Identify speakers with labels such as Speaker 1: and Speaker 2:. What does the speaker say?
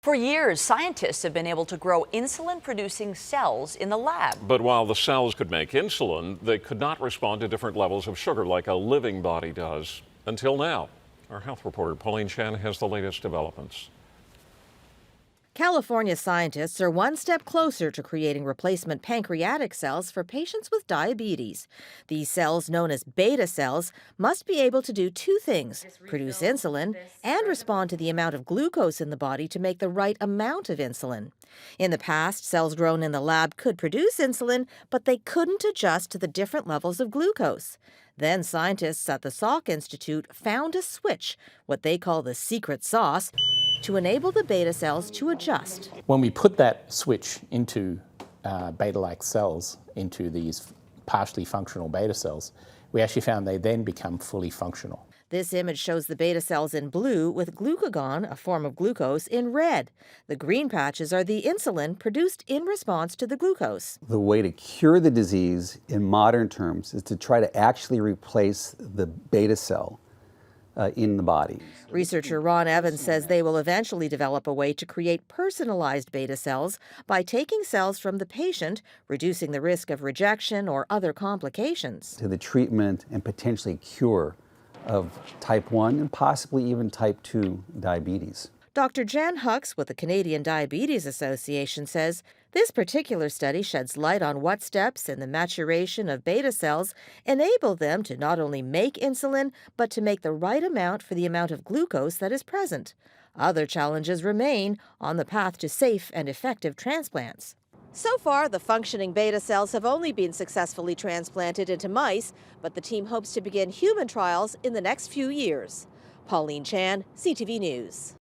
Speaker 1: For years, scientists have been able to grow insulin-producing cells in the lab.
Speaker 2: But while the cells could make insulin, they could not respond to different levels of sugar like a living body does. Until now. Our health reporter Pauline Chan has the latest developments.
Speaker 3: California scientists are one step closer to creating replacement pancreatic cells for patients with diabetes. These cells, known as beta cells, must be able to do two things: produce insulin and respond to the amount of glucose in the body to make the right amount of insulin. In the past, cells grown in the lab could produce insulin, but they couldn't adjust to the different levels of glucose. Then scientists at the Salk Institute found a switch, what they call the secret sauce, to enable the beta cells to adjust.
Speaker 4: When we put that switch into beta-like cells, into these partially functional beta cells, we actually found they then become fully functional.
Speaker 3: This image shows the beta cells in blue with glucagon, a form of glucose, in red. The green patches are the insulin produced in response to the glucose.
Speaker 5: The way to cure the disease in modern terms is to try to actually replace the beta cell in the body.
Speaker 3: Researcher Ron Evans says they will eventually develop a way to create personalized beta cells by taking cells from the patient, reducing the risk of rejection or other complications.
Speaker 5: To the treatment and potentially cure of type 1 and possibly even type 2 diabetes.
Speaker 3: Dr. Jan Hux with the Canadian Diabetes Association says this particular study sheds light on what steps in the maturation of beta cells enable them to not only make insulin, but to make the right amount for the amount of glucose that is present. Other challenges remain on the path to safe and effective transplants. So far, the functioning beta cells have only been successfully transplanted into mice, but the team hopes to begin human trials in the next few years. Pauline Chan, CTV News.